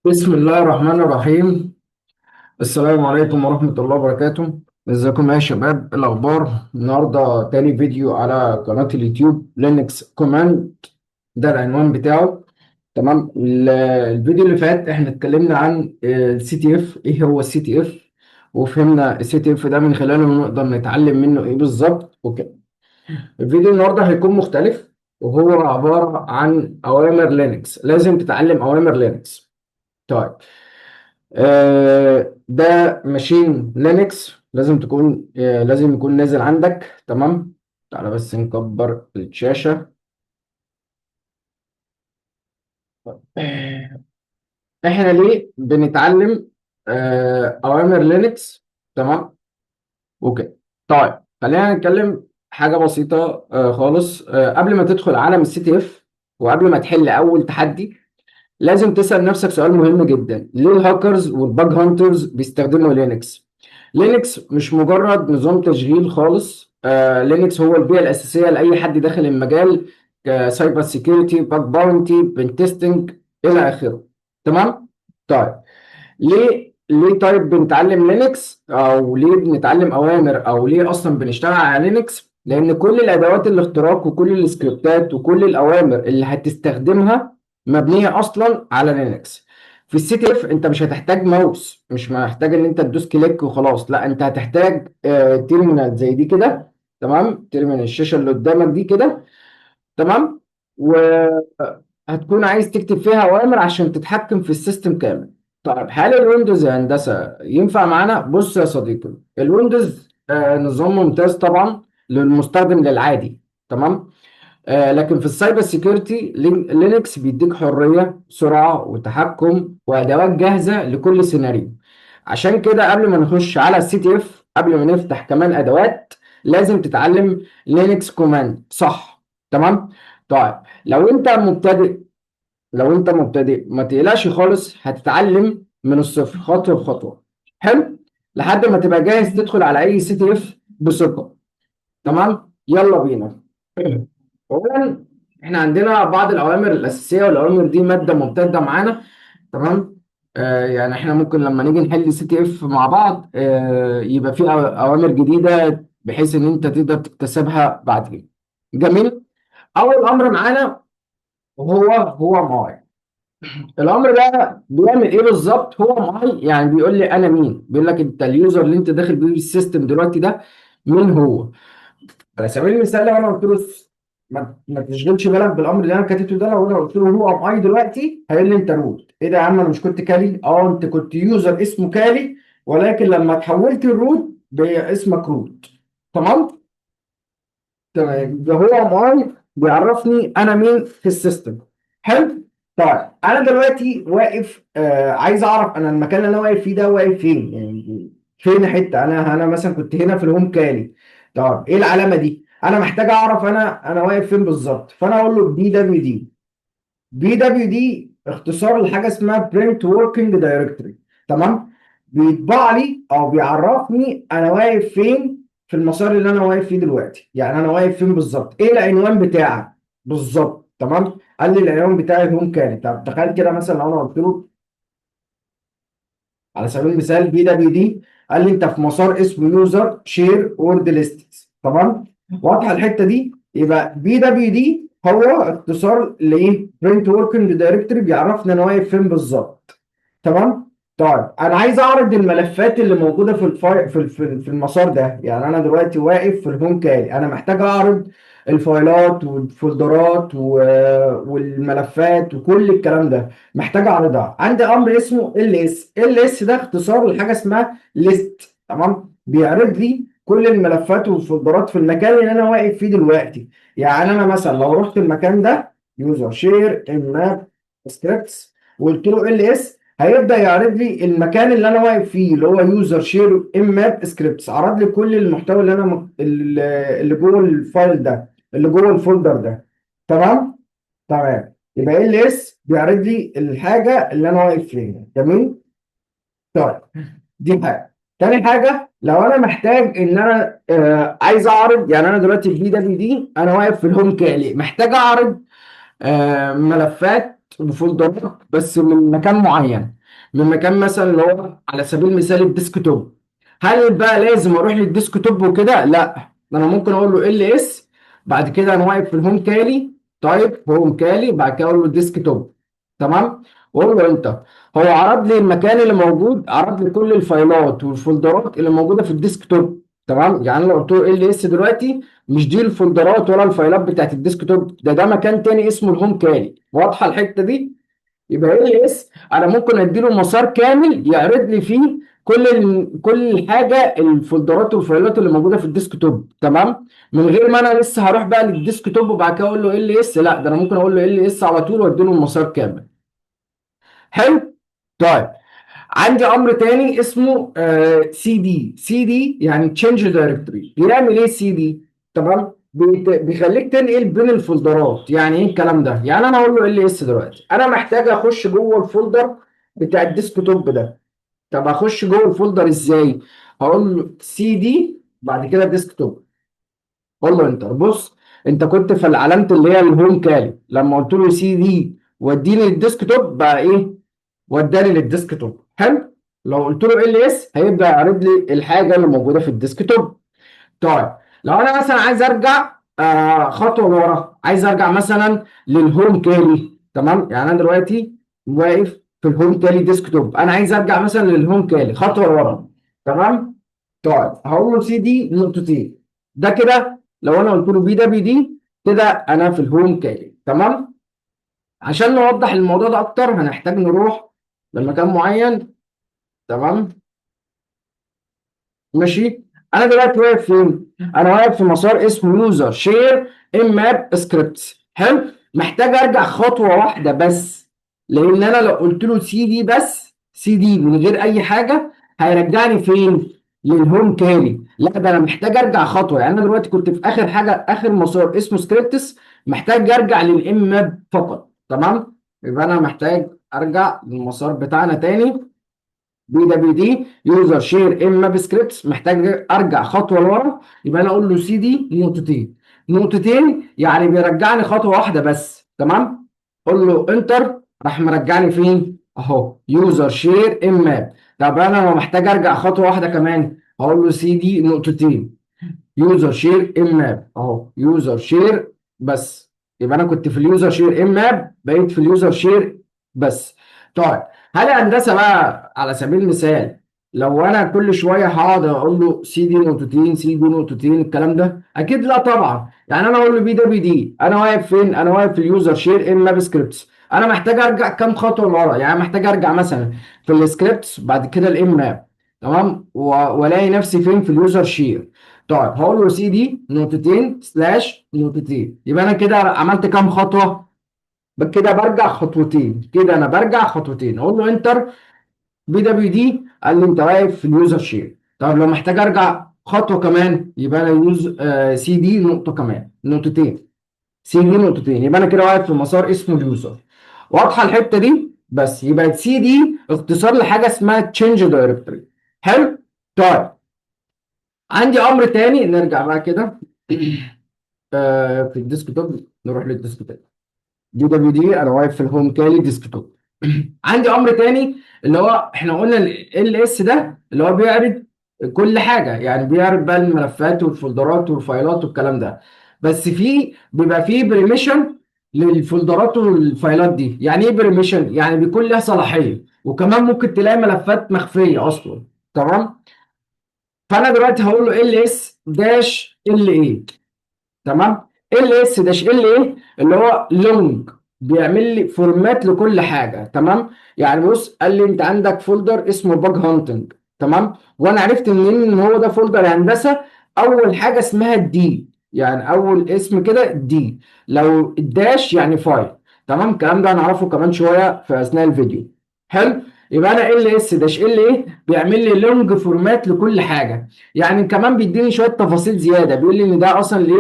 بسم الله الرحمن الرحيم. السلام عليكم ورحمة الله وبركاته. ازيكم يا شباب؟ إيه الأخبار؟ النهاردة تاني فيديو على قناة اليوتيوب لينكس كوماند. ده العنوان بتاعه. تمام. الفيديو اللي فات احنا اتكلمنا عن السي تي اف، ايه هو السي تي اف، وفهمنا السي تي اف ده من خلاله نقدر نتعلم منه ايه بالظبط وكده. الفيديو النهارده هيكون مختلف، وهو عبارة عن أوامر لينكس. لازم تتعلم أوامر لينكس. طيب. ده ماشين لينكس لازم يكون نازل عندك. تمام. تعالى بس نكبر الشاشة. آه، احنا ليه بنتعلم أوامر لينكس؟ تمام. اوكي. طيب، خلينا نتكلم حاجة بسيطة خالص. قبل ما تدخل عالم السي تي اف، وقبل ما تحل أول تحدي، لازم تسأل نفسك سؤال مهم جدا: ليه الهاكرز والباج هانترز بيستخدموا لينكس؟ لينكس مش مجرد نظام تشغيل خالص. لينكس هو البيئة الأساسية لأي حد داخل المجال، كسايبر سيكيورتي، باج باونتي، بن تيستنج، إلى آخره. تمام؟ طيب، ليه طيب بنتعلم لينكس، او ليه بنتعلم اوامر، او ليه اصلا بنشتغل على لينكس؟ لان كل الادوات الاختراق وكل السكريبتات وكل الاوامر اللي هتستخدمها مبنيه اصلا على لينكس. في السي تي اف انت مش هتحتاج ماوس، مش محتاج ان انت تدوس كليك وخلاص، لا انت هتحتاج تيرمينال زي دي كده. تمام. تيرمينال الشاشه اللي قدامك دي كده. تمام. وهتكون عايز تكتب فيها اوامر عشان تتحكم في السيستم كامل. طيب، هل الويندوز يا هندسه ينفع معانا؟ بص يا صديقي، الويندوز نظام ممتاز طبعا للمستخدم للعادي. تمام. لكن في السايبر سيكيورتي لينكس بيديك حريه، سرعه وتحكم وادوات جاهزه لكل سيناريو. عشان كده قبل ما نخش على السي تي اف، قبل ما نفتح كمان ادوات، لازم تتعلم لينكس كوماند صح. تمام. طيب، لو انت مبتدئ ما تقلقش خالص، هتتعلم من الصفر خطوه بخطوه. حلو. لحد ما تبقى جاهز تدخل على اي سي تي اف بثقه. تمام. يلا بينا. اولا، احنا عندنا بعض الاوامر الاساسيه، والاوامر دي ماده ممتده معانا. تمام. يعني احنا ممكن لما نيجي نحل سي تي اف مع بعض يبقى في اوامر جديده بحيث ان انت تقدر تكتسبها بعدين. جميل. اول امر معانا هو ماي. الامر ده بيعمل ايه بالظبط؟ هو ماي يعني بيقول لي انا مين، بيقول لك انت اليوزر اللي انت داخل بيه السيستم دلوقتي ده مين هو. على سبيل المثال، لو انا قلت له ما تشغلش بالك بالامر اللي انا كاتبه ده، لو انا قلت له هو ام اي دلوقتي، هيقول لي انت روت. ايه ده يا عم؟ انا مش كنت كالي؟ انت كنت يوزر اسمه كالي، ولكن لما اتحولت الروت بقى اسمك روت. تمام. تمام. ده هو ام اي بيعرفني انا مين في السيستم. حلو. طيب، انا دلوقتي واقف، عايز اعرف انا المكان اللي انا واقف فيه ده واقف فين، يعني فين حته. انا مثلا كنت هنا في الهوم كالي. طب ايه العلامه دي؟ انا محتاج اعرف انا واقف فين بالظبط. فانا اقول له بي دبليو دي. بي دبليو دي اختصار لحاجه اسمها برنت وركينج دايركتوري. تمام. بيطبع لي او بيعرفني انا واقف فين في المسار اللي انا واقف فيه دلوقتي. يعني انا واقف فين بالظبط، ايه العنوان بتاعك بالظبط. تمام. قال لي العنوان بتاعي هوم كان. طب تخيل كده مثلا لو انا قلت له على سبيل المثال بي دبليو دي، قال لي انت في مسار اسمه يوزر شير وورد ليست. تمام. واضحه الحته دي؟ يبقى بي دبليو دي هو اختصار لايه؟ برنت وركينج دايركتوري، بيعرفني انا واقف فين بالظبط. تمام. طيب، انا عايز اعرض الملفات اللي موجوده في في المسار ده. يعني انا دلوقتي واقف في الهوم كالي، انا محتاج اعرض الفايلات والفولدرات والملفات وكل الكلام ده، محتاج اعرضها. عندي امر اسمه ال اس. ال اس ده اختصار لحاجه اسمها ليست. تمام. بيعرض لي كل الملفات والفولدرات في المكان اللي انا واقف فيه دلوقتي. يعني انا مثلا لو رحت المكان ده يوزر شير ماب سكريبتس وقلت له ال اس، هيبدا يعرض لي المكان اللي انا واقف فيه اللي هو يوزر شير ماب سكريبتس. عرض لي كل المحتوى اللي انا اللي جوه الفايل ده، اللي جوه الفولدر ده. تمام. تمام. يبقى ال اس بيعرض لي الحاجه اللي انا واقف فيها. جميل. طيب، دي حاجه. تاني حاجه، لو انا محتاج ان انا عايز اعرض، يعني انا دلوقتي في دبليو دي انا واقف في الهوم كالي، محتاج اعرض ملفات وفولدرات بس من مكان معين، من مكان مثلا اللي هو على سبيل المثال الديسكتوب. هل بقى لازم اروح للديسكتوب وكده؟ لا، انا ممكن اقول له ال اس، بعد كده انا واقف في الهوم كالي، تايب هوم كالي، بعد كده اقول له ديسكتوب. تمام، واقول له انتر. هو عرض لي المكان اللي موجود، عرض لي كل الفايلات والفولدرات اللي موجوده في الديسكتوب. تمام، يعني انا لو قلت له ال اس دلوقتي، مش دي الفولدرات ولا الفايلات بتاعت الديسكتوب، ده مكان تاني اسمه الهوم كالي. واضحه الحته دي؟ يبقى ال اس انا ممكن اديله مسار كامل يعرض لي فيه كل حاجه، الفولدرات والفايلات اللي موجوده في الديسكتوب. تمام، من غير ما انا لسه هروح بقى للديسكتوب وبعد كده اقول له ال اس. لا، ده انا ممكن اقول له ال اس على طول واديله المسار كامل. حلو. طيب، عندي امر تاني اسمه سي دي. سي دي يعني تشينج دايركتوري. بيعمل ايه سي دي؟ تمام، بيخليك تنقل بين الفولدرات. يعني ايه الكلام ده؟ يعني انا اقول له ال اس دلوقتي انا محتاج اخش جوه الفولدر بتاع الديسكتوب ده. طب اخش جوه الفولدر ازاي؟ هقول له سي دي بعد كده ديسكتوب، اقول له انتر. بص، انت كنت في علامه اللي هي الهوم كالي، لما قلت له سي دي وديني الديسكتوب بقى ايه؟ وداني للديسكتوب. حلو. لو قلت له ال اس هيبدا يعرض لي الحاجه اللي موجوده في الديسكتوب. طيب، لو انا مثلا عايز ارجع خطوه لورا، عايز ارجع مثلا للهوم كالي. تمام، يعني انا دلوقتي واقف في الهوم كالي ديسكتوب، انا عايز ارجع مثلا للهوم كالي خطوه لورا. تمام. طيب، هقول له سي دي نقطتين. ده كده لو انا قلت له بي دبليو دي، كده انا في الهوم كالي. تمام. عشان نوضح الموضوع ده اكتر هنحتاج نروح لمكان معين. تمام، ماشي. انا دلوقتي واقف فين؟ انا واقف في مسار اسمه يوزر شير ام ماب سكريبتس. حلو. محتاج ارجع خطوه واحده بس، لان انا لو قلت له سي دي بس، سي دي من غير اي حاجه، هيرجعني فين؟ للهوم كاري. لا، ده انا محتاج ارجع خطوه. يعني انا دلوقتي كنت في اخر حاجه، اخر مسار اسمه سكريبتس، محتاج ارجع للام ماب فقط. تمام، يبقى انا محتاج ارجع للمسار بتاعنا تاني، بي دبليو دي يوزر شير ام ماب سكريبتس. محتاج ارجع خطوه لورا، يبقى انا اقول له سي دي نقطتين. نقطتين يعني بيرجعني خطوه واحده بس. تمام، اقول له انتر، راح مرجعني فين؟ اهو يوزر شير ام ماب. طب انا لو محتاج ارجع خطوه واحده كمان، هقول له سي دي نقطتين يوزر شير ام ماب، اهو يوزر شير بس. يبقى انا كنت في اليوزر شير ام ماب، بقيت في اليوزر شير بس. طيب، هل يا هندسه بقى على سبيل المثال لو انا كل شويه هقعد اقول له سي دي نقطتين سي دي نقطتين الكلام ده؟ اكيد لا طبعا. يعني انا اقول له بي دبليو دي، انا واقف فين؟ انا واقف في اليوزر شير ام ماب سكريبتس. انا محتاج ارجع كام خطوه لورا؟ يعني محتاج ارجع مثلا في السكريبتس بعد كده الام ماب. تمام، والاقي نفسي فين؟ في اليوزر شير. طيب، هقول له سي دي نقطتين سلاش نقطتين. يبقى انا كده عملت كام خطوه؟ كده برجع خطوتين، كده انا برجع خطوتين. اقول له انتر، بي دبليو دي قال لي انت واقف في اليوزر شير. طب لو محتاج ارجع خطوه كمان، يبقى انا يوز سي دي نقطه كمان نقطتين، سي دي نقطتين. يبقى انا كده واقف في مسار اسمه اليوزر. واضحه الحته دي؟ بس يبقى سي دي اختصار لحاجه اسمها تشينج دايركتوري. حلو. طيب، عندي امر تاني، نرجع بقى كده في الديسكتوب، نروح للديسكتوب. دي دبليو دي انا واقف في الهوم كالي ديسكتوب. عندي امر تاني اللي هو احنا قلنا ال اس ده اللي هو بيعرض كل حاجه، يعني بيعرض بقى الملفات والفولدرات والفايلات والكلام ده. بس بيبقى فيه بريميشن للفولدرات والفايلات دي. يعني ايه بريميشن؟ يعني بيكون لها صلاحيه، وكمان ممكن تلاقي ملفات مخفيه اصلا. تمام. فانا دلوقتي هقول له ال اس داش ال ايه. تمام، ال اس داش ال ايه اللي هو لونج، بيعمل لي فورمات لكل حاجه. تمام، يعني بص، قال لي انت عندك فولدر اسمه باج هانتنج. تمام، وانا عرفت منين ان هو ده فولدر هندسه؟ اول حاجه اسمها الدي، يعني اول اسم كده دي. لو الداش يعني فايل. تمام، الكلام ده هنعرفه كمان شويه في اثناء الفيديو. حلو. يبقى انا ال اس داش ال ايه بيعمل لي لونج فورمات لكل حاجه. يعني كمان بيديني شويه تفاصيل زياده، بيقول لي ان ده اصلا اللي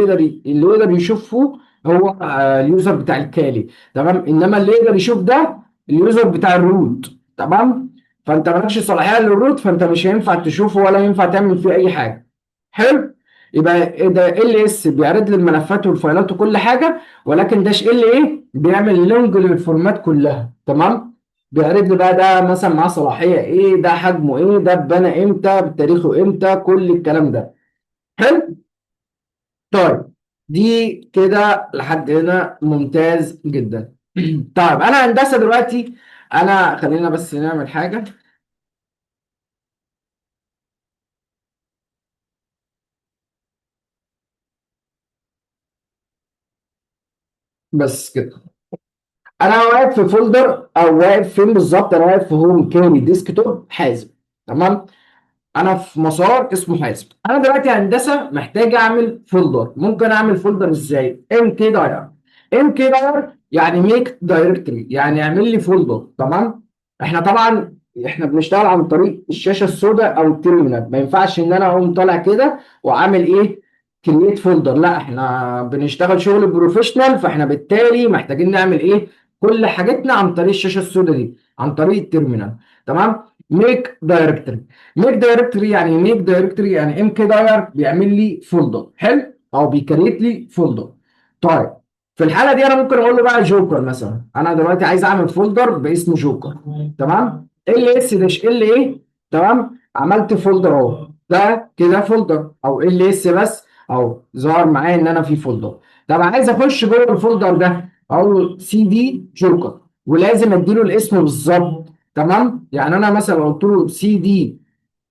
يقدر يشوفه هو اليوزر بتاع الكالي. تمام، انما اللي يقدر يشوف ده اليوزر بتاع الروت. تمام، فانت مالكش صلاحيه للروت، فانت مش هينفع تشوفه ولا ينفع تعمل فيه اي حاجه. حلو. يبقى ده ال اس بيعرض لي الملفات والفايلات وكل حاجه، ولكن داش ال ايه بيعمل لونج للفورمات كلها. تمام. بيعرض لي بقى ده مثلا معاه صلاحيه ايه، ده حجمه ايه، ده اتبنى امتى، بتاريخه امتى، كل الكلام ده. حلو. طيب دي كده لحد هنا ممتاز جدا. طيب انا هندسه دلوقتي، انا خلينا بس نعمل حاجه بس كده. انا واقف في فولدر، او واقف فين بالظبط؟ انا واقف في هوم كامي ديسكتوب حازم. تمام. انا في مسار اسمه حازم. انا دلوقتي هندسه محتاج اعمل فولدر. ممكن اعمل فولدر ازاي؟ ام كي داير. ام كي داير يعني ميك دايركتوري، يعني اعمل لي فولدر. تمام. احنا طبعا احنا بنشتغل عن طريق الشاشه السوداء او التيرمينال. ما ينفعش ان انا اقوم طالع كده وعامل ايه، كرييت فولدر. لا، احنا بنشتغل شغل بروفيشنال، فاحنا بالتالي محتاجين نعمل ايه، كل حاجتنا عن طريق الشاشه السوداء دي، عن طريق التيرمينال. تمام. ميك دايركتوري. ميك دايركتوري يعني ام كي داير بيعمل لي فولدر. حلو. او بيكريت لي فولدر. طيب في الحاله دي انا ممكن اقول له بقى جوكر مثلا. انا دلوقتي عايز اعمل فولدر باسم جوكر. تمام. ال اس داش ال ايه. تمام. عملت فولدر اهو، ده كده فولدر، او ال اس بس اهو ظهر معايا ان انا في فولدر. طب عايز اخش جوه الفولدر ده، اقول سي دي جوكر، ولازم اديله الاسم بالظبط. تمام. يعني انا مثلا لو قلت له سي دي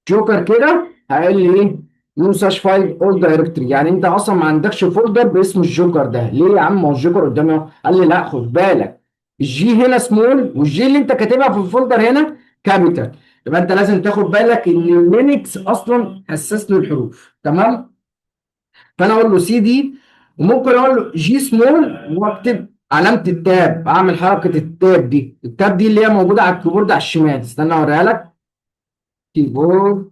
جوكر كده، هيقول لي ايه، نو ساش فايل اول دايركتوري. يعني انت اصلا ما عندكش فولدر باسم الجوكر ده. ليه يا عم؟ ما هو الجوكر قدامي اهو. قال لي لا، خد بالك، الجي هنا سمول، والجي اللي انت كاتبها في الفولدر هنا كابيتال. يبقى انت لازم تاخد بالك ان اللينكس اصلا حساس للحروف. تمام. فانا اقول له سي دي، وممكن اقول له جي سمول واكتب علامه التاب، اعمل حركه التاب دي. التاب دي اللي هي موجوده على الكيبورد على الشمال. استنى اوريها لك. كيبورد،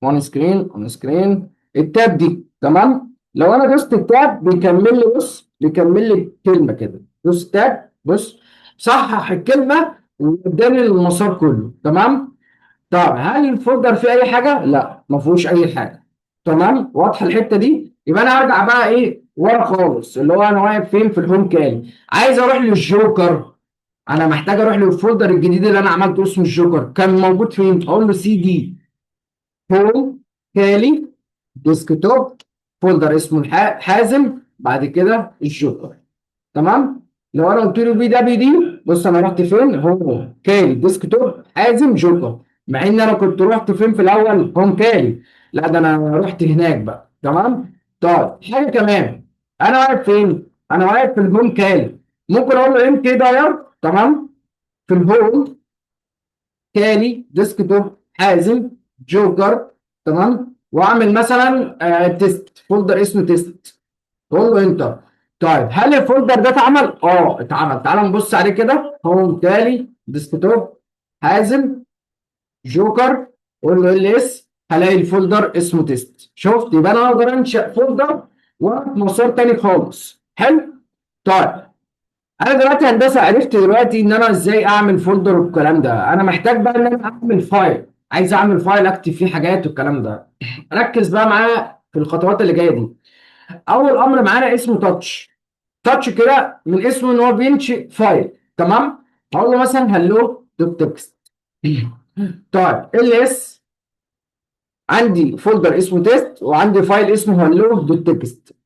اون سكرين، اون سكرين، التاب دي. تمام. لو انا دوست التاب بيكمل لي، بص بيكمل لي كلمه كده. دوست تاب، بص صحح الكلمه واداني المسار كله. تمام. طب هل الفولدر فيه اي حاجه؟ لا، ما فيهوش اي حاجه. تمام. واضحه الحته دي؟ يبقى انا هرجع بقى ايه ورا خالص، اللي هو انا واقف فين في الهوم كالي. عايز اروح للجوكر. انا محتاج اروح للفولدر الجديد اللي انا عملته اسمه الجوكر. كان موجود فين؟ اقول له سي دي هوم كالي ديسكتوب، فولدر اسمه حازم، بعد كده الجوكر. تمام. لو انا قلت له بي دبليو دي، بص انا رحت فين، هو كالي ديسكتوب حازم جوكر. مع ان انا كنت رحت فين في الاول، هوم كالي. لا، ده انا رحت هناك بقى. تمام. طيب حاجه كمان، انا واقف فين؟ انا واقف في الهوم كالي. ممكن اقول له ام كي داير. تمام. في الهوم كالي ديسكتوب حازم جوكر. تمام. واعمل مثلا تيست، فولدر اسمه تيست. تقول له انتر. طيب هل الفولدر ده اتعمل؟ اه اتعمل. تعال نبص عليه كده. هوم تالي ديسكتوب حازم جوكر، قول له ال اس، هلاقي الفولدر اسمه تيست. شفت؟ يبقى انا اقدر انشا فولدر واروح مسار تاني خالص. حلو. طيب انا دلوقتي هندسه عرفت دلوقتي ان انا ازاي اعمل فولدر والكلام ده. انا محتاج بقى ان انا اعمل فايل. عايز اعمل فايل اكتب فيه حاجات والكلام ده. ركز بقى معايا في الخطوات اللي جايه دي. اول امر معانا اسمه تاتش. تاتش كده من اسمه ان هو بينشئ فايل. تمام. هقول له مثلا هلو دوت تكست. طيب ال اس، عندي فولدر اسمه تيست وعندي فايل اسمه هلو دوت تكست.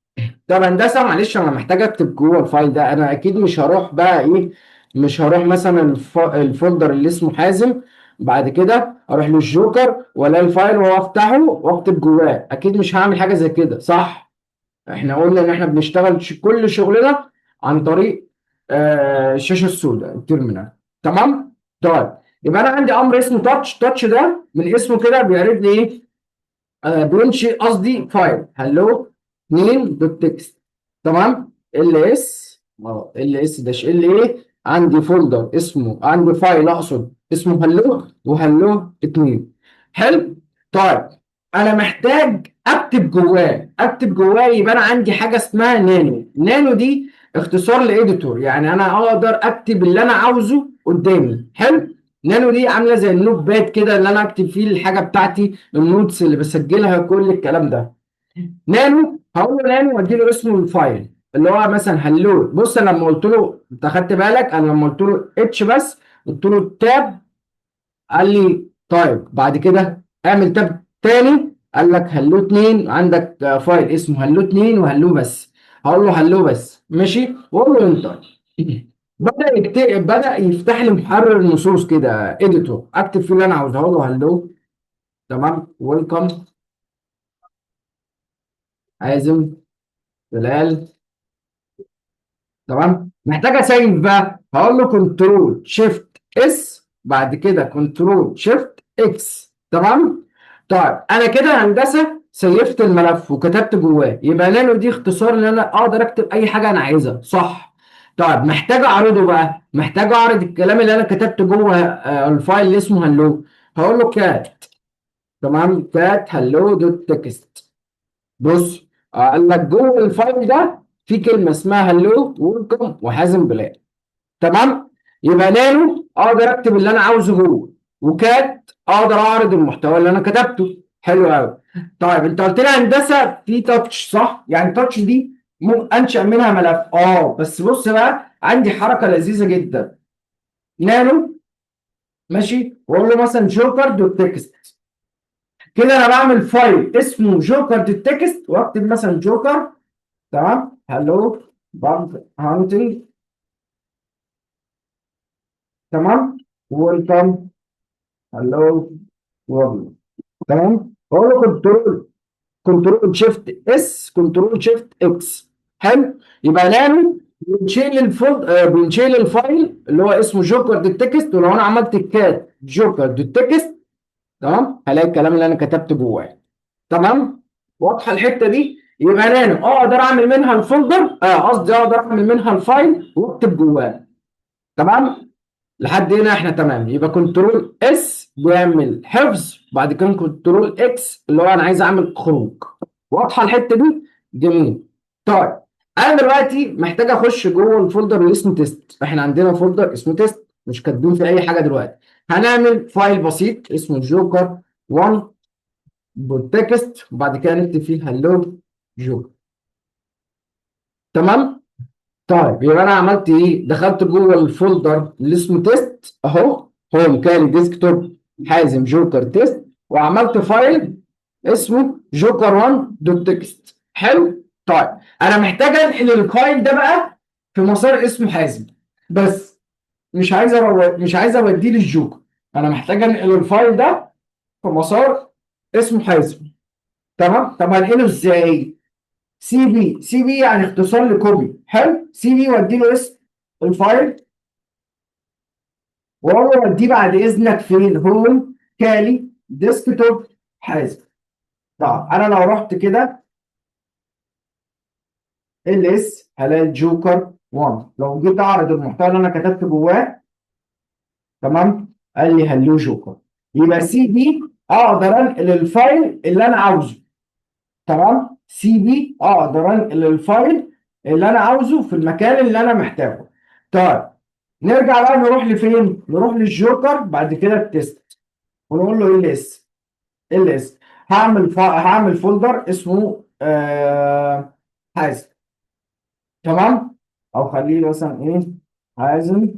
طب هندسه معلش، انا محتاج اكتب جوه الفايل ده. انا اكيد مش هروح بقى ايه، مش هروح مثلا الفولدر اللي اسمه حازم، بعد كده اروح للجوكر ولا الفايل وافتحه واكتب جواه. اكيد مش هعمل حاجه زي كده، صح؟ احنا قلنا ان احنا بنشتغل كل شغلنا عن طريق الشاشه السوداء التيرمينال. تمام. طيب يبقى انا عندي امر اسمه تاتش. تاتش ده من اسمه كده بيعرض لي ايه، بينشئ قصدي فايل هلو 2 دوت تكست. تمام. ال اس، ال اس داش ال ايه، عندي فولدر اسمه، عندي فايل اقصد اسمه هلو وهلو 2. حلو. طيب انا محتاج اكتب جواه. اكتب جواه يبقى انا عندي حاجه اسمها نانو. نانو دي اختصار لاديتور، يعني انا اقدر اكتب اللي انا عاوزه قدامي. حلو. نانو دي عامله زي النوت باد كده اللي انا اكتب فيه الحاجه بتاعتي، النوتس اللي بسجلها، كل الكلام ده. نانو هقول له نانو وادي له اسمه الفايل اللي هو مثلا هلو. بص أنا لما قلت له، انت خدت بالك انا لما قلت له اتش بس، قلت له تاب، قال لي طيب بعد كده اعمل تاب تاني، قال لك هلو 2 عندك فايل اسمه هلو 2 وهلو بس. هقول له هلو بس ماشي، واقول له انتر. بدأ يفتح لي محرر النصوص كده، اديتور، اكتب فيه اللي انا عاوزه. هقول له هلو، تمام، ويلكم، حازم، بلال، تمام. محتاج اسيف بقى، هقول له كنترول شيفت اس، بعد كده كنترول شيفت اكس، تمام. طيب انا كده هندسه سيفت الملف وكتبت جواه، يبقى نانو دي اختصار ان انا اقدر اكتب اي حاجه انا عايزها، صح؟ طيب محتاج اعرضه بقى، محتاج اعرض الكلام اللي انا كتبته جوه الفايل اللي اسمه هلو. هقول له كات، تمام، كات هلو دوت تكست. بص، قال لك جوه الفايل ده في كلمه اسمها هلو ويلكم وحازم بلال، تمام. يبقى نانو اقدر اكتب اللي انا عاوزه جوه، وكات اقدر اعرض المحتوى اللي انا كتبته. حلو قوي. طيب انت قلت لي هندسه في تاتش، صح؟ يعني تاتش دي ممكن انشا منها ملف، بس بص بقى عندي حركه لذيذه جدا. نانو، ماشي، واقول له مثلا جوكر دوت تكست، كده انا بعمل فايل اسمه جوكر دوت تكست، واكتب مثلا جوكر، تمام، هلو بامب هانتنج، تمام، ويلكم، هلو وورلد، تمام. هو له كنترول شيفت اس، كنترول شيفت اكس. حلو. يبقى نعمل بنشيل بنشيل الفايل اللي هو اسمه جوكر دوت تكست، ولو انا عملت كات جوكر دوت تكست، تمام، هلاقي الكلام اللي انا كتبته جواه. تمام. واضحه الحته دي؟ يبقى انا اقدر اعمل منها الفولدر، قصدي اقدر اعمل منها الفايل واكتب جواه. تمام. لحد هنا احنا تمام. يبقى كنترول اس بيعمل حفظ، بعد كده كنترول اكس اللي هو انا عايز اعمل خروج. واضحه الحته دي؟ جميل. طيب انا دلوقتي محتاج اخش جوه الفولدر اللي اسمه تيست. احنا عندنا فولدر اسمه تيست مش كاتبين فيه اي حاجه دلوقتي. هنعمل فايل بسيط اسمه جوكر 1 بالتكست، وبعد كده نكتب فيه هلو جوكر، تمام. طيب يبقى انا عملت ايه؟ دخلت جوه الفولدر اللي اسمه تيست اهو، هوم كان ديسكتوب حازم جوكر تيست، وعملت فايل اسمه جوكر 1 دوت تكست. حلو. طيب انا محتاج انقل الفايل ده بقى في مسار اسمه حازم بس، مش عايز اوديه للجوكر، انا محتاج انقل الفايل ده في مسار اسمه حازم، تمام. طب هنقله ازاي؟ سي بي يعني اختصار لكوبي. حلو. سي بي وادي له اسم الفايل، وهو وديه بعد اذنك فين؟ هوم كالي ديسكتوب حازم. طب انا لو رحت كده ال اس هلاقي الجوكر 1، لو جيت اعرض المحتوى اللي انا كتبت جواه، تمام، قال لي هلو جوكر. يبقى سي بي اقدر انقل الفايل اللي انا عاوزه، تمام. سي بي اقدر انقل الفايل اللي انا عاوزه في المكان اللي انا محتاجه. طيب نرجع بقى نروح لفين؟ نروح للجوكر بعد كده التيست، ونقول له ال اس. ال اس هعمل فولدر اسمه حازم، تمام، او خليه مثلا ايه، حازم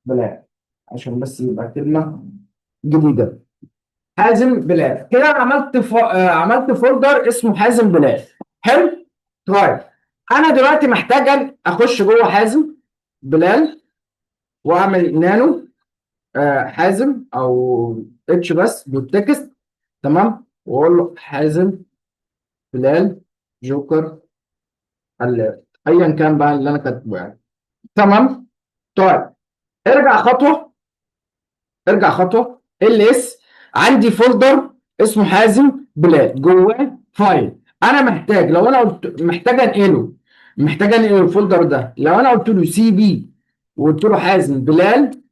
بلال، عشان بس يبقى كلمه جديده. حازم بلال، كده انا عملت فولدر اسمه حازم بلال. حلو. طيب انا دلوقتي محتاج اخش جوه حازم بلال، واعمل نانو حازم او اتش بس بالتكست، تمام، واقول له حازم بلال جوكر ايا كان بقى اللي انا كاتبه يعني، تمام. طيب ارجع خطوه، ال اس، عندي فولدر اسمه حازم بلال جواه فايل. انا محتاج، لو انا قلت محتاج انقل الفولدر ده، لو انا قلت له سي بي وقلت له حازم بلال،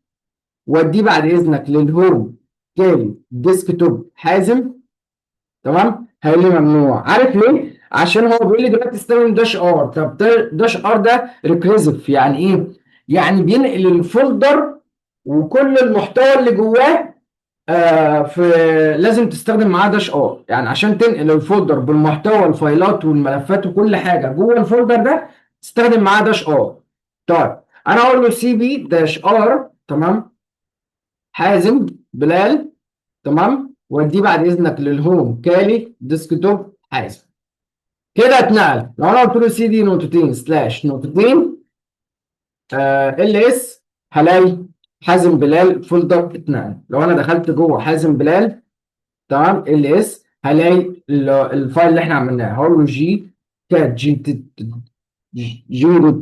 واديه بعد اذنك للهوم تاني ديسكتوب حازم، تمام، هيقول لي ممنوع. عارف ليه؟ عشان هو بيقول لي دلوقتي استخدم داش ار. طب داش ار ده ريكريزف يعني ايه؟ يعني بينقل الفولدر وكل المحتوى اللي جواه في لازم تستخدم معاه داش ار، يعني عشان تنقل الفولدر بالمحتوى الفايلات والملفات وكل حاجه جوه الفولدر ده تستخدم معاه داش ار. طيب انا اقول له سي بي داش ار، تمام، حازم بلال، تمام، واديه بعد اذنك للهوم كالي ديسكتوب حازم. كده اتنقل. لو انا قلت له سي دي نقطتين سلاش نقطتين ال اس، هلاقي حازم بلال فولدر اتنقل. لو انا دخلت جوه حازم بلال، تمام، ال اس، هلاقي الفايل اللي احنا عملناه. هقول له جي كات جي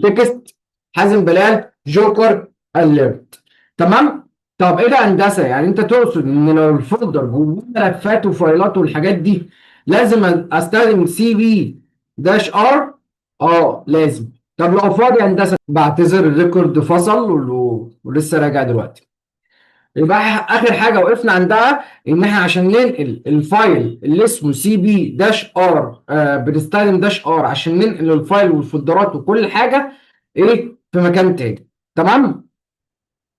تكست حازم بلال جوكر اليرت، تمام. طب ايه ده هندسه؟ يعني انت تقصد ان لو الفولدر جواه ملفات وفايلات والحاجات دي لازم استخدم سي بي داش ار؟ اه لازم. طب لو فاضي هندسه، بعتذر الريكورد فصل ولسه راجع دلوقتي. يبقى اخر حاجه وقفنا عندها ان احنا عشان ننقل الفايل اللي اسمه سي بي داش ار، بنستخدم داش ار عشان ننقل الفايل والفولدرات وكل حاجه ايه في مكان تاني، تمام.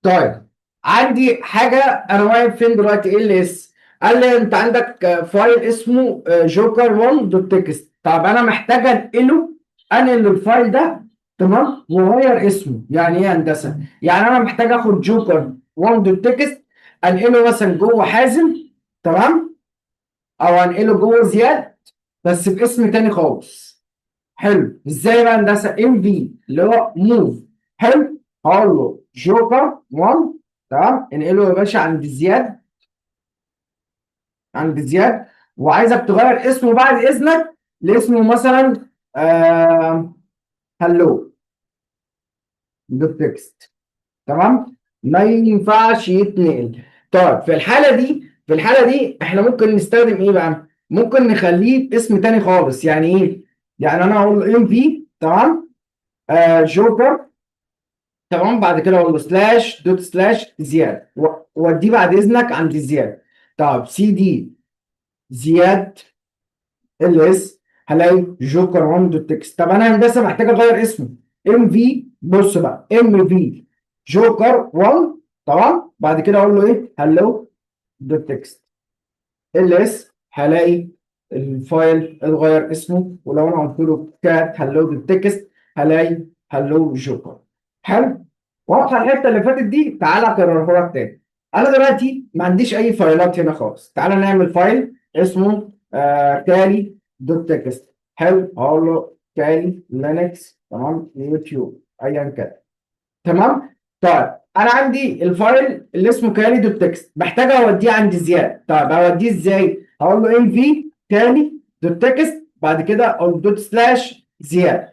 طيب عندي حاجه، انا واقف فين دلوقتي؟ ايه اللي اس قال لي انت عندك فايل اسمه جوكر 1 دوت تكست. طب انا محتاج انقل الفايل ده، تمام، وغير اسمه. يعني ايه يا هندسه؟ يعني انا محتاج اخد جوكر 1 دوت تكست انقله مثلا جوه حازم، تمام، او انقله جوه زياد بس باسم تاني خالص. حلو. ازاي بقى هندسه؟ ام في اللي هو موف. حلو. هقول له جوكر 1، تمام، انقله يا باشا عند زياد، عند زياد، وعايزك تغير اسمه بعد اذنك لاسمه مثلا هلو دوت تكست، تمام. ما ينفعش يتنقل. طيب في الحاله دي احنا ممكن نستخدم ايه بقى؟ ممكن نخليه باسم تاني خالص. يعني ايه؟ يعني انا اقول له ام في، تمام، جوكر، تمام، بعد كده اقول له سلاش دوت سلاش زياد واديه بعد اذنك عند زياد. طب سي دي زياد ال اس، هلاقي جوكر 1 دوت تكست. طب انا هندسه محتاج اغير اسمه. ام في، بص بقى، ام في جوكر 1، تمام، بعد كده اقول له ايه؟ هلو دوت تكست ال اس، هلاقي الفايل اتغير اسمه. ولو انا قلت له كات هلو دوت تكست هلاقي هلو جوكر. حلو. واضحه الحته اللي فاتت دي؟ تعالى اكررها لك تاني. انا دلوقتي ما عنديش اي فايلات هنا خالص. تعالى نعمل فايل اسمه كالي دوت تكست. حلو. هقول له كالي لينكس، تمام، يوتيوب، ايا كان، تمام. طيب انا عندي الفايل اللي اسمه كالي دوت تكست، محتاج اوديه عند زياد. طيب اوديه ازاي؟ هقول له ام في كالي دوت تكست، بعد كده اقول دوت سلاش زياد،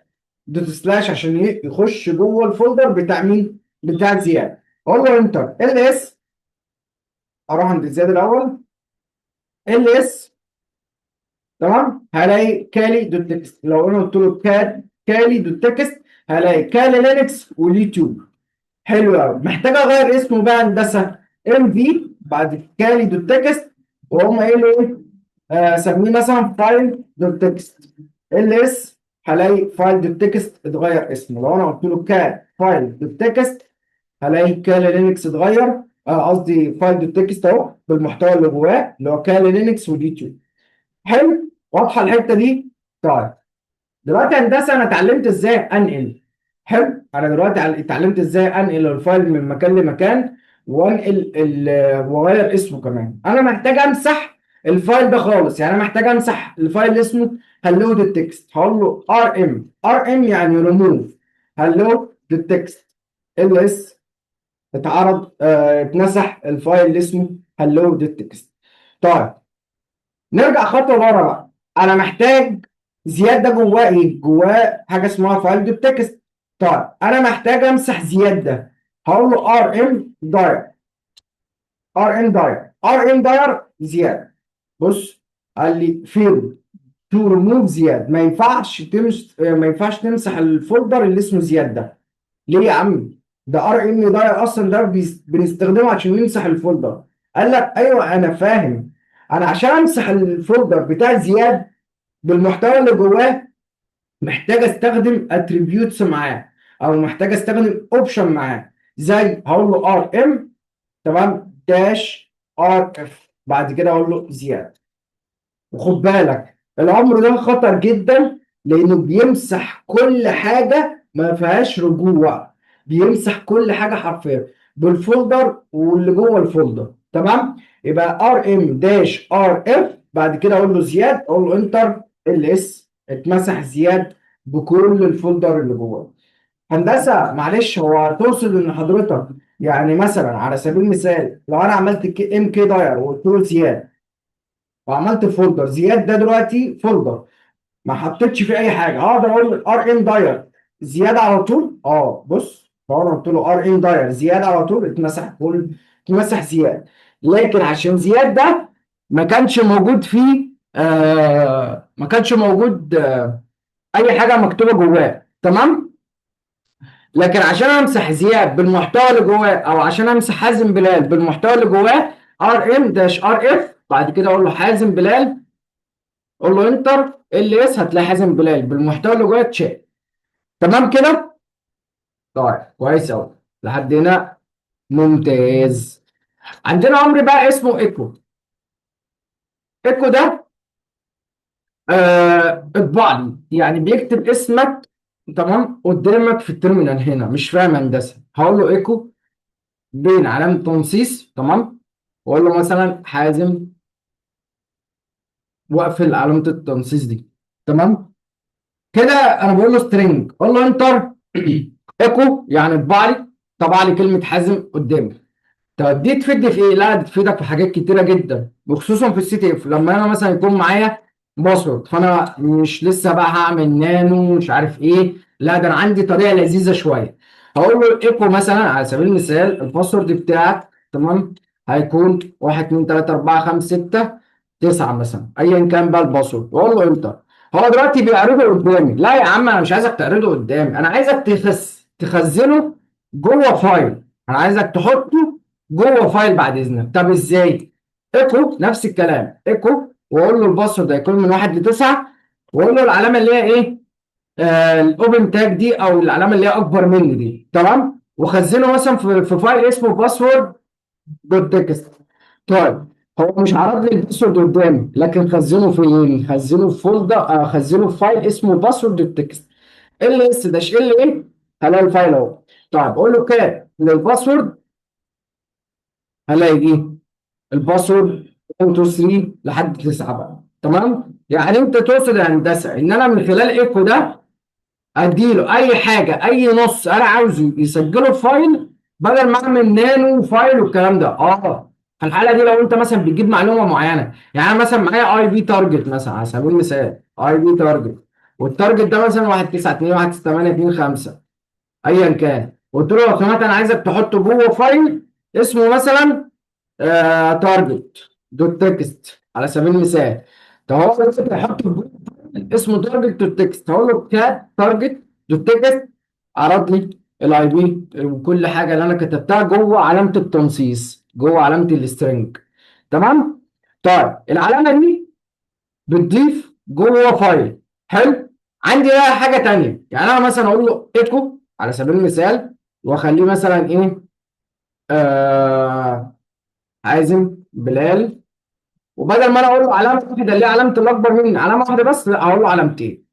دوت سلاش عشان يخش جوه الفولدر بتاع مين؟ بتاع زياد. اقول له انتر ال اس، اروح عند زياد الاول، ال اس، تمام، هلاقي كالي دوت تكست. لو انا قلت له كالي دوت تكست هلاقي كالي لينكس واليوتيوب. حلو قوي. محتاج اغير اسمه بقى هندسه. ام في بعد كالي دوت تكست، وهم قايل ايه؟ سميه مثلا فايل دوت تكست ال اس، هلاقي فايل دوت تكست اتغير اسمه. لو انا قلت له كال فايل دوت تكست هلاقي كال لينكس اتغير، قصدي فايل دوت تكست اهو بالمحتوى اللي جواه اللي هو كال لينكس واليوتيوب. حلو. واضحه الحته دي؟ طيب دلوقتي هندسه انا اتعلمت ازاي انقل. حلو. انا دلوقتي اتعلمت ازاي انقل الفايل من مكان لمكان، وانقل واغير اسمه كمان. انا محتاج امسح الفايل ده خالص. يعني انا محتاج امسح الفايل اللي اسمه هلو دوت تكست. هقول له ار ام يعني ريموف هلو دوت تكست ال اس، اتعرض اتمسح الفايل اللي اسمه هلو دوت تكست. طيب نرجع خطوه ورا بقى. انا محتاج زياد ده جواه ايه؟ جواه حاجه اسمها فايل دوت تكست. طيب انا محتاج امسح زياد ده. هقول له ار ام داير زياد. بص، قال لي فيل تو ريموف زياد. ما ينفعش تمسح الفولدر اللي اسمه زياد ده. ليه يا عم؟ ده ار ام داير اصلا ده بنستخدمه عشان نمسح الفولدر. قال لك ايوه انا فاهم. انا عشان امسح الفولدر بتاع زياد بالمحتوى اللي جواه محتاج استخدم اتريبيوتس معاه، او محتاج استخدم اوبشن معاه. زي هقول له ار ام تمام، داش ار اف، بعد كده اقول له زياد. وخد بالك الامر ده خطر جدا، لانه بيمسح كل حاجه ما فيهاش رجوع، بيمسح كل حاجه حرفيا بالفولدر واللي جوه الفولدر. تمام، يبقى ار ام داش ار اف، بعد كده اقول له زياد، اقول له انتر، ال اس اتمسح زياد بكل الفولدر اللي جوه. هندسه معلش، هو تقصد ان حضرتك يعني مثلا على سبيل المثال لو انا عملت ام كي داير وقلت له زياد وعملت فولدر زياد، ده دلوقتي فولدر ما حطيتش فيه اي حاجه، اقدر اقول ار ان داير زياده على طول؟ بص، لو انا قلت له ار ان داير زياده على طول اتمسح كل، اتمسح زياد. لكن عشان زياد ده ما كانش موجود فيه، ما كانش موجود اي حاجه مكتوبه جواه. تمام، لكن عشان امسح زياد بالمحتوى اللي جواه، او عشان امسح حازم بلال بالمحتوى اللي جواه، ار ام داش ار اف، بعد كده اقول له حازم بلال، قول له انتر، ال اس، هتلاقي حازم بلال بالمحتوى اللي جواه اتشال. تمام كده؟ طيب كويس قوي لحد هنا، ممتاز. عندنا امر بقى اسمه ايكو. ايكو ده اطبع لي، يعني بيكتب اسمك تمام قدامك في التيرمينال هنا. مش فاهم هندسه، هقول له ايكو بين علامه تنصيص، تمام، واقول له مثلا حازم، واقفل علامه التنصيص دي. تمام كده، انا بقول له سترينج، اقول له انتر ايكو، يعني اطبع لي، طبع لي كلمه حازم قدامي. طب دي تفيدني في ايه؟ لا دي تفيدك في حاجات كتيره جدا، وخصوصا في السي تي اف لما انا مثلا يكون معايا باسورد، فانا مش لسه بقى هعمل نانو مش عارف ايه، لا ده انا عندي طريقه لذيذه شويه. هقول له ايكو مثلا على سبيل المثال الباسورد بتاعك، تمام، هيكون 1 2 3 4 5 6 9 مثلا، ايا كان بقى الباسورد، واقول له انتر. هو دلوقتي بيعرضه قدامي، لا يا عم انا مش عايزك تعرضه قدامي، انا عايزك تخزنه جوه فايل، انا عايزك تحطه جوه فايل بعد اذنك. طب ازاي؟ ايكو نفس الكلام، ايكو، واقول له الباسورد هيكون من 1 ل 9، واقول له العلامه اللي هي ايه، الاوبن تاج دي، او العلامه اللي هي اكبر مني دي. تمام، وخزنه مثلا في فايل اسمه باسورد دوت تكست. طيب هو مش عرض لي الباسورد قدامي، لكن خزنه فين؟ خزنه في فولدر، خزنه في فايل اسمه باسورد دوت تكست، ال اس داش ال ايه، هلاقي الفايل اهو. طيب اقول له كام للباسورد، هلاقي ايه؟ الباسورد 1 2 3 لحد 9 بقى. تمام، يعني انت تقصد يا هندسه ان انا من خلال ايكو ده اديله اي حاجه، اي نص انا عاوزه يسجله في فايل، بدل ما اعمل نانو فايل والكلام ده. في الحاله دي لو انت مثلا بتجيب معلومه معينه، يعني انا مثلا معايا اي بي تارجت مثلا على سبيل المثال، اي بي تارجت، والتارجت ده مثلا 1 9 2 1 6 8 2 5 ايا كان، قلت له لو سمحت انا عايزك تحطه جوه فايل اسمه مثلا تارجت دوت تكست على سبيل المثال. طب هو دلوقتي هيحط في جروب اسمه تارجت دوت تكست، هقول له كات تارجت دوت تكست، عرض لي الاي بي وكل حاجه اللي انا كتبتها جوه علامه التنصيص، جوه علامه السترنج. تمام، طيب العلامه دي بتضيف جوه فايل. حلو، عندي بقى حاجه تانيه، يعني انا مثلا اقول له ايكو على سبيل المثال، واخليه مثلا ايه، آه حازم بلال، وبدل ما انا اقول له علامه واحده اللي هي علامه الاكبر مني، علامه واحده بس، لا هقول له علامتين.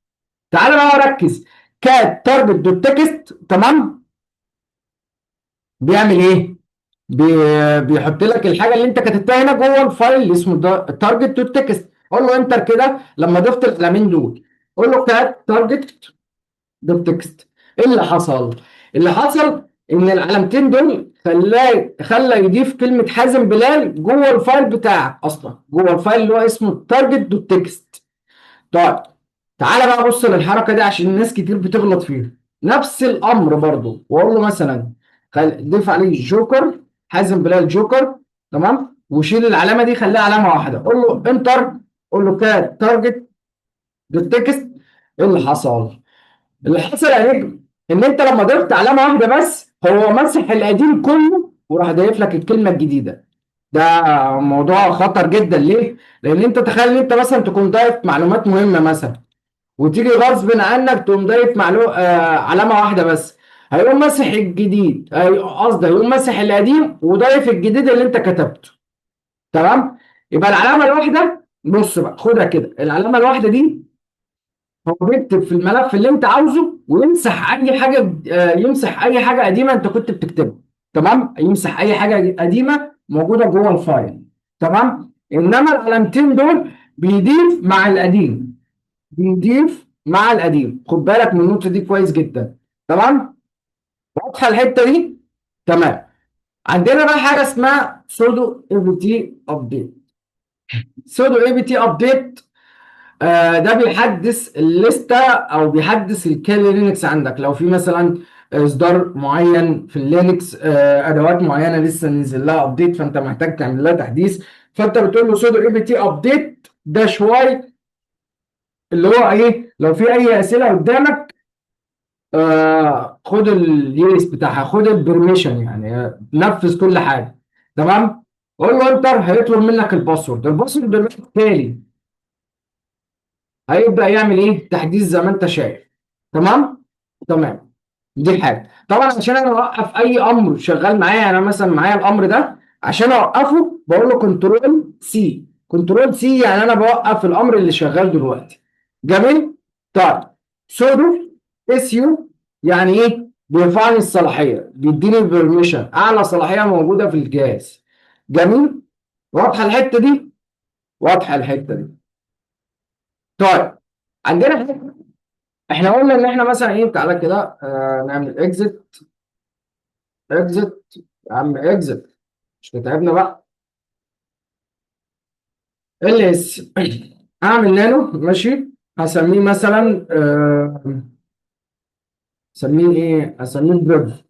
تعالى بقى ركز، كات تارجت دوت تكست، تمام، بيعمل ايه؟ بيحط لك الحاجه اللي انت كتبتها هنا جوه الفايل اللي اسمه تارجت دوت تكست. قول له انتر كده لما ضفت القلمين دول، قول له كات تارجت دوت تكست. ايه اللي حصل؟ اللي حصل ان العلامتين دول خلى يضيف كلمه حازم بلال جوه الفايل بتاعك، اصلا جوه الفايل اللي هو اسمه تارجت دوت تكست. طيب تعالى بقى بص للحركه دي عشان الناس كتير بتغلط فيها. نفس الامر برضو، واقول له مثلا ضيف عليه جوكر، حازم بلال جوكر، تمام، وشيل العلامه دي خليها علامه واحده، قول له انتر، قول له كات تارجت دوت تكست. ايه اللي حصل؟ اللي حصل يا نجم ان انت لما ضفت علامه واحده بس، هو مسح القديم كله وراح ضايف لك الكلمه الجديده. ده موضوع خطر جدا. ليه؟ لان انت تخيل ان انت مثلا تكون ضايف معلومات مهمه مثلا، وتيجي غصب عنك تقوم ضايف علامه واحده بس، هيقوم مسح الجديد، قصدي هيقوم مسح القديم وضايف الجديد اللي انت كتبته. تمام. يبقى العلامه الواحده، بص بقى خدها كده، العلامه الواحده دي هو بيكتب في الملف اللي انت عاوزه ويمسح اي حاجه، يمسح اي حاجه قديمه انت كنت بتكتبها. تمام، يمسح اي حاجه قديمه موجوده جوه الفايل. تمام. انما العلامتين دول بيضيف مع القديم، بيضيف مع القديم، خد بالك من النقطه دي كويس جدا. تمام، واضحه الحته دي؟ تمام. عندنا بقى حاجه اسمها سودو اي بي تي ابديت. سودو اي بي تي ابديت ده بيحدث الليسته او بيحدث الكيرنل لينكس عندك. لو في مثلا اصدار معين في اللينكس، ادوات معينه لسه نزل لها ابديت فانت محتاج تعمل لها تحديث، فانت بتقول له سودو اي بي تي ابديت داش واي، اللي هو ايه، لو في اي اسئله قدامك خد اليس بتاعها، خد البرميشن يعني، نفذ كل حاجه. تمام. قول له انتر، هيطلب منك الباسورد. الباسورد دلوقتي التالي هيبدأ يعمل ايه؟ تحديث زي ما انت شايف. تمام؟ تمام. دي حاجة. طبعا عشان انا اوقف اي امر شغال معايا، يعني انا مثلا معايا الامر ده، عشان اوقفه بقول له كنترول سي. كنترول سي يعني انا بوقف الامر اللي شغال دلوقتي. جميل؟ طيب. سودو اس يو يعني ايه؟ بيرفع لي الصلاحية، بيديني البرميشن، اعلى صلاحية موجودة في الجهاز. جميل؟ واضحة الحتة دي؟ واضحة الحتة دي. طيب. عندنا حاجة، احنا قلنا ان احنا مثلا ايه، تعالى كده نعمل اكزit. اكزit يا عم، اكزit، مش هتتعبنا بقى. ال اس اعمل نانو، ماشي. هسميه مثلا اسميه ايه، اسميه بريف.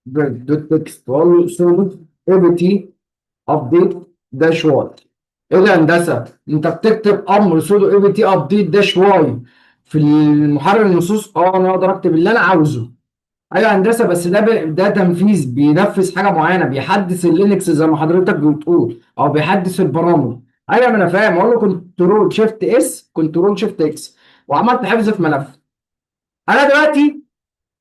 بريف دوت تكست، واقول له سودو اي بي تي ابديت داش واي. ايه ده يا هندسه، انت بتكتب امر سودو اي بي تي ابديت داش واي في المحرر النصوص؟ اه، انا اقدر اكتب اللي انا عاوزه. ايوه هندسه، بس ده تنفيذ، بينفذ حاجه معينه، بيحدث اللينكس زي ما حضرتك بتقول، او بيحدث البرامج. ايوه ما انا فاهم، اقول له كنترول شيفت اس، كنترول شيفت اكس، وعملت حفظ في ملف. انا دلوقتي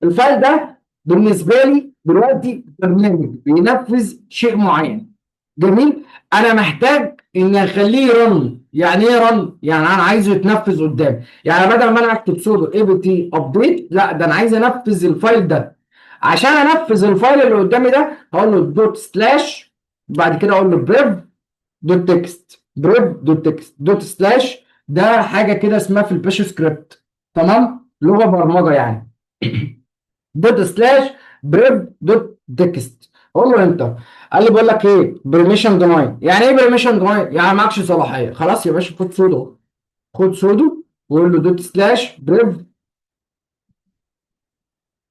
الفايل ده بالنسبه لي دلوقتي برنامج بينفذ شيء معين. جميل. انا محتاج ان اخليه يرن. يعني ايه رن؟ يعني انا عايزه يتنفذ قدامي. يعني بدل ما انا اكتب سودو اي بي تي ابديت، لا ده انا عايز انفذ الفايل ده. عشان انفذ الفايل اللي قدامي ده هقول له دوت سلاش، بعد كده اقول له بريف دوت تكست، بريف دوت تكست دوت سلاش. ده حاجه كده اسمها في الباش سكريبت. تمام، لغه برمجه يعني. دوت سلاش بريف دوت تكست، اقول له انتر. قال لي بقول لك ايه، بريميشن ديناي. يعني ايه بريميشن ديناي؟ يعني معكش صلاحيه. خلاص يا باشا، خد سودو، خد سودو، وقول له دوت سلاش بريف،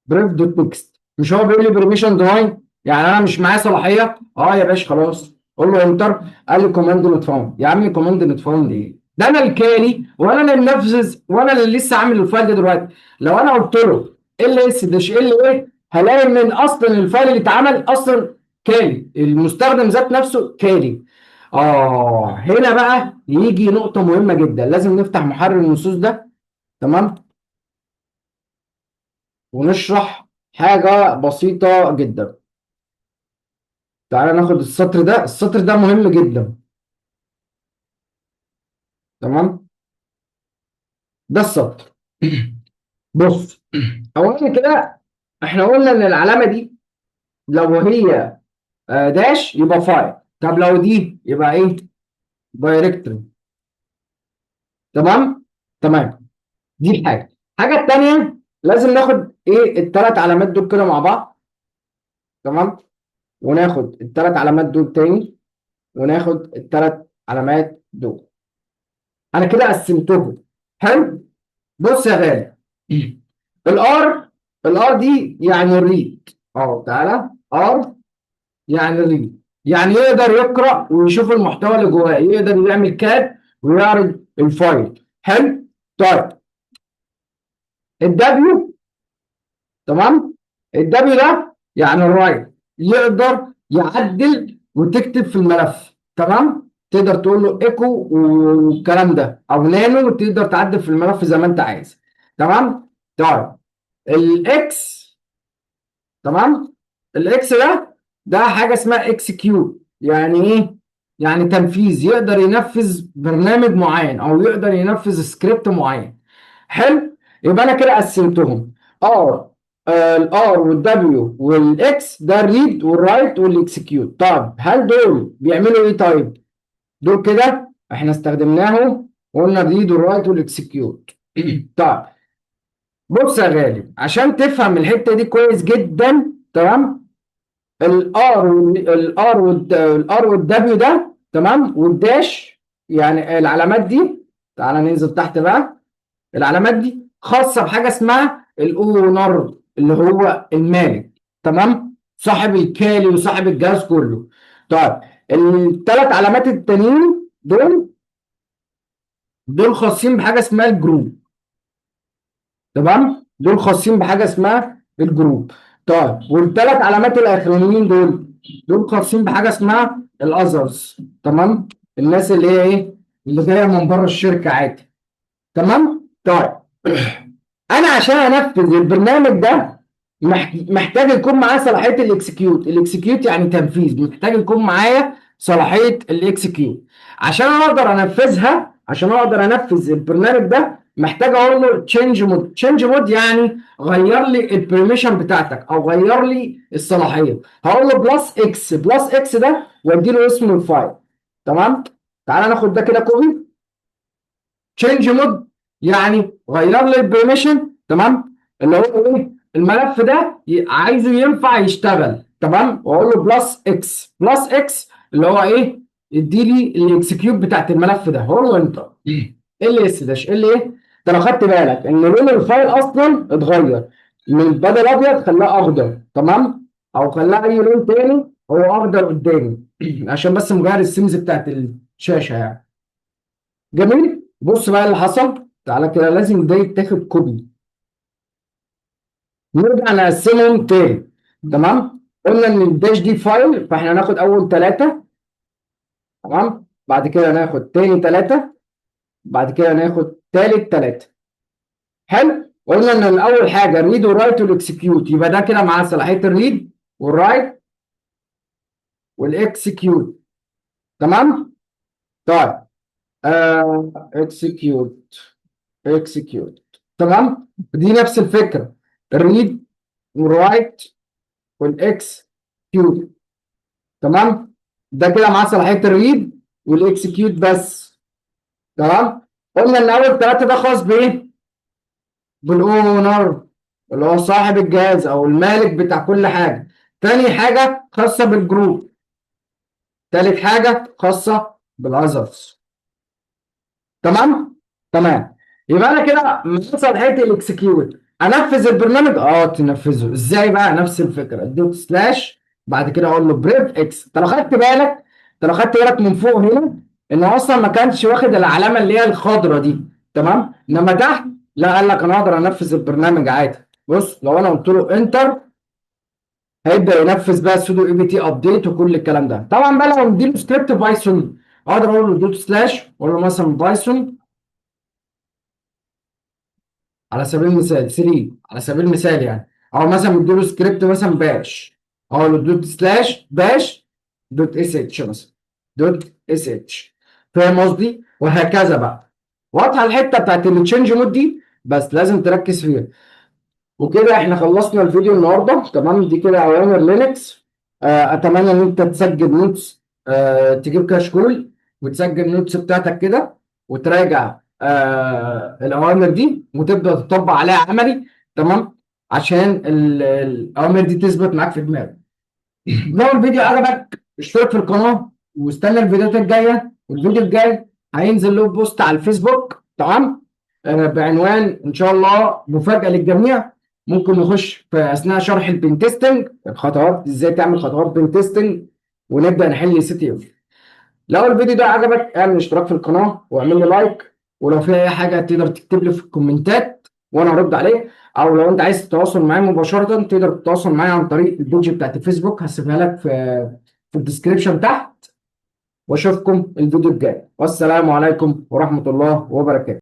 بريف دوت تكست. مش هو بيقول لي بريميشن ديناي؟ يعني انا مش معايا صلاحيه. اه يا باشا خلاص، قول له انتر. قال لي كوماند نوت فاوند. يا عم كوماند نوت فاوند ايه؟ ده انا الكالي، وانا اللي منفذ، وانا اللي لسه عامل الفايل ده دلوقتي. لو انا قلت له ال اس داش ال ايه، هلاقي ان اصلا الفايل اللي اتعمل اصلا كالي، المستخدم ذات نفسه كالي. هنا بقى يجي نقطه مهمه جدا، لازم نفتح محرر النصوص ده. تمام، ونشرح حاجه بسيطه جدا. تعالى ناخد السطر ده، السطر ده مهم جدا. تمام، ده السطر. بص، اولا كده احنا قلنا ان العلامه دي لو هي داش يبقى فايل، طب لو دي يبقى ايه؟ دايركتوري. تمام. تمام. دي الحاجه التانيه، لازم ناخد ايه الثلاث علامات دول كده مع بعض. تمام، وناخد الثلاث علامات دول تاني، وناخد الثلاث علامات دول. انا كده قسمتهم. حلو. بص يا غالي، الار، الار دي يعني الريد. تعالى، ار يعني الريد، يعني يقدر يقرا ويشوف المحتوى اللي جواه، يقدر يعمل كاد ويعرض الفايل. حلو. طيب. الدبليو، تمام، الدبليو ده يعني الرايت، يقدر يعدل وتكتب في الملف. تمام، تقدر تقول له ايكو والكلام ده، او نانو، تقدر تعدل في الملف زي ما انت عايز. تمام. طيب. الاكس تمام. الاكس ده حاجه اسمها اكسكيوت. يعني ايه؟ يعني تنفيذ، يقدر ينفذ برنامج معين او يقدر ينفذ سكريبت معين. حلو. يبقى انا كده قسمتهم. ار الار والدبليو والاكس ده الريد والرايت والاكسكيوت. طب هل دول بيعملوا ايه؟ طيب دول كده احنا استخدمناهم وقلنا الريد والرايت والاكسكيوت. طيب بص يا غالي، عشان تفهم الحته دي كويس جدا، تمام. الار والدبليو ده، تمام، والداش، يعني العلامات دي، تعالى ننزل تحت بقى. العلامات دي خاصه بحاجه اسمها الاونر، اللي هو المالك، تمام، صاحب الكالي وصاحب الجهاز كله. طيب الثلاث علامات التانيين دول خاصين بحاجه اسمها الجروب، تمام، دول خاصين بحاجه اسمها الجروب. طيب والثلاث علامات الاخرانيين دول خاصين بحاجه اسمها الاذرز، تمام، الناس اللي هي ايه، اللي جايه من بره الشركه عادي. تمام. طيب انا عشان انفذ البرنامج ده محتاج يكون معايا صلاحيه الاكسكيوت. الاكسكيوت يعني تنفيذ، محتاج يكون معايا صلاحيه الاكسكيوت. عشان اقدر انفذ البرنامج ده محتاج اقول له تشينج مود. تشينج مود يعني غير لي البرميشن بتاعتك او غير لي الصلاحيه. هقول له بلس اكس. بلس اكس ده وادي له اسم الفايل. تمام. تعالى ناخد ده كده كوبي. تشينج مود يعني غير لي البرميشن، تمام، اللي هو ايه، الملف ده عايزه ينفع يشتغل، تمام، واقول له بلس اكس. بلس اكس اللي هو ايه، ادي لي الاكسكيوت بتاعت الملف ده. هو له انتر. ايه اللي اس داش ايه اللي ايه. انت لو خدت بالك ان لون الفايل اصلا اتغير، من بدل ابيض خلاه اخضر، تمام، او خلاه اي لون تاني، هو اخضر قدامي عشان بس مغير السيمز بتاعت الشاشه يعني. جميل. بص بقى اللي حصل، تعالى كده لازم ده يتاخد كوبي. نرجع نقسمهم تاني. تمام. قلنا ان الداش دي فايل، فاحنا هناخد اول ثلاثه، تمام، بعد كده ناخد تاني ثلاثه، بعد كده ناخد تالت ثلاثه. حلو. قلنا ان الاول حاجه الريد والرايت والاكسكيوت، يبقى ده كده معاه صلاحيه الريد والرايت والاكسكيوت. تمام. طيب اكسكيوت. اكسكيوت. تمام. دي نفس الفكره، الريد والرايت والاكس كيوت. تمام. ده كده معاه صلاحيه الريد والاكسكيوت بس. تمام. قلنا ان اول ثلاثه ده خاص بايه؟ بالاونر، اللي هو صاحب الجهاز او المالك بتاع كل حاجه. تاني حاجه خاصه بالجروب. تالت حاجه خاصه بالاذرز. تمام. تمام. يبقى انا كده من صلاحيه الاكسكيوت انفذ البرنامج. تنفذه ازاي بقى؟ نفس الفكره، اديله سلاش، بعد كده اقول له بريف اكس. انت لو خدت بالك من فوق هنا ان اصلا ما كانش واخد العلامه اللي هي الخضراء دي، تمام، انما تحت لا، قال لك انا اقدر انفذ البرنامج عادي. بص لو انا قلت له انتر هيبدا ينفذ بقى سودو اي بي تي ابديت وكل الكلام ده. طبعا بقى لو مديله سكريبت بايثون اقدر اقول له دوت سلاش، اقول له مثلا بايثون على سبيل المثال 3 على سبيل المثال يعني، او مثلا مديله سكريبت مثلا باش، اقول له دوت سلاش باش دوت اس اتش مثلا، دوت اس اتش. فاهم قصدي؟ وهكذا بقى. واضحه الحته بتاعت التشنج مود دي، بس لازم تركز فيها. وكده احنا خلصنا الفيديو النهارده. تمام. دي كده اوامر لينكس. اتمنى ان انت تسجل نوتس، تجيب كشكول وتسجل النوتس بتاعتك كده، وتراجع الاوامر دي وتبدا تطبق عليها عملي. تمام. عشان الاوامر دي تثبت معاك في دماغك. لو الفيديو عجبك اشترك في القناه واستنى الفيديوهات الجايه. والفيديو الجاي هينزل له بوست على الفيسبوك، تمام، بعنوان ان شاء الله مفاجاه للجميع. ممكن نخش في اثناء شرح البنتستنج الخطوات ازاي تعمل خطوات بنتستنج ونبدا نحل سي تي اف. لو الفيديو ده عجبك اعمل اشتراك في القناه واعمل لي لايك، ولو في اي حاجه تقدر تكتب لي في الكومنتات وانا ارد عليك. او لو انت عايز تتواصل معايا مباشره تقدر تتواصل معايا عن طريق البيج بتاعت الفيسبوك، هسيبها لك في الديسكريبشن تحت. واشوفكم الفيديو الجاي، والسلام عليكم ورحمه الله وبركاته.